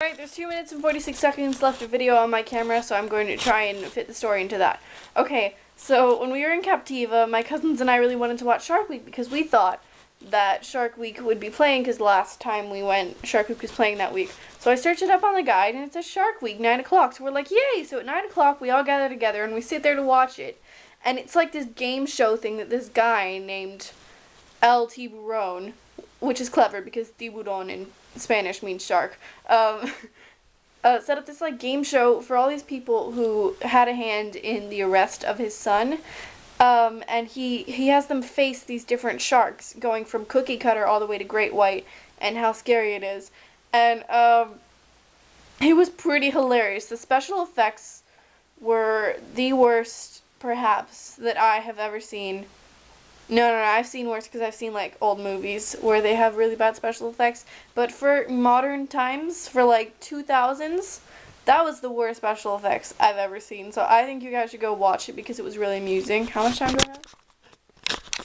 Alright, there's 2 minutes and 46 seconds left of video on my camera, so I'm going to try and fit the story into that. Okay, so when we were in Captiva, my cousins and I really wanted to watch Shark Week because we thought that Shark Week would be playing because last time we went, Shark Week was playing that week. So I searched it up on the guide and it says Shark Week, 9 o'clock. So we're like, yay! So at 9 o'clock we all gather together and we sit there to watch it. And it's like this game show thing that this guy named El Tiburon, which is clever because tiburon in Spanish means shark, set up this like game show for all these people who had a hand in the arrest of his son. And he has them face these different sharks, going from cookie cutter all the way to great white, and how scary it is. And it was pretty hilarious. The special effects were the worst, perhaps, that I have ever seen. No, I've seen worse because I've seen, like, old movies where they have really bad special effects. But for modern times, for, like, 2000s, that was the worst special effects I've ever seen. So I think you guys should go watch it because it was really amusing. How much time do I have?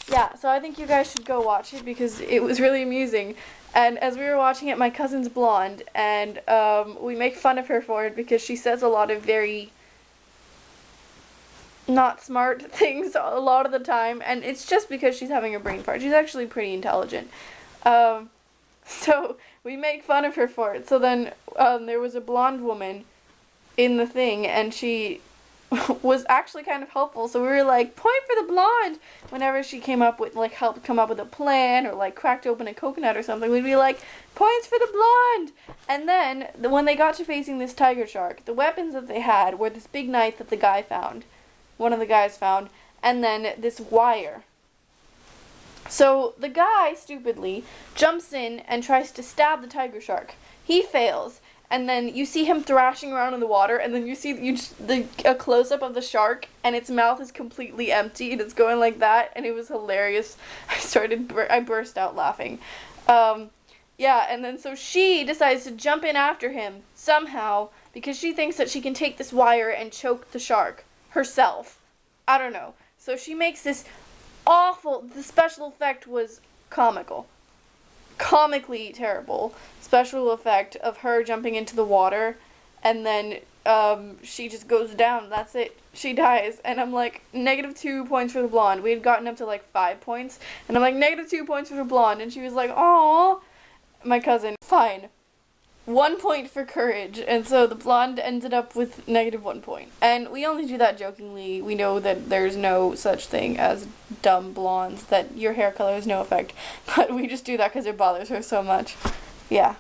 Yeah, so I think you guys should go watch it because it was really amusing. And as we were watching it, my cousin's blonde, and we make fun of her for it because she says a lot of very not smart things a lot of the time, and it's just because she's having a brain fart. She's actually pretty intelligent. So we make fun of her for it. So then there was a blonde woman in the thing, and she was actually kind of helpful. So we were like, point for the blonde. Whenever she came up with, like, helped come up with a plan or, like, cracked open a coconut or something, we'd be like, points for the blonde. And then when they got to facing this tiger shark, the weapons that they had were this big knife that the guy found. One of the guys found, and then this wire. So the guy, stupidly, jumps in and tries to stab the tiger shark. He fails, and then you see him thrashing around in the water, and then you see a close-up of the shark, and its mouth is completely empty, and it's going like that, and it was hilarious. I burst out laughing. Yeah, and then so she decides to jump in after him, somehow, because she thinks that she can take this wire and choke the shark herself. I don't know. So she makes this awful, the special effect was comical. Comically terrible special effect of her jumping into the water, and then she just goes down. That's it. She dies. And I'm like, -2 points for the blonde. We had gotten up to like 5 points, and I'm like, -2 points for the blonde, and she was like, aww. My cousin, fine. 1 point for courage, and so the blonde ended up with -1 point. And we only do that jokingly. We know that there's no such thing as dumb blondes, that your hair color has no effect, but we just do that because it bothers her so much. Yeah.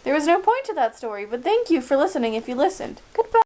There was no point to that story, but thank you for listening if you listened. Goodbye.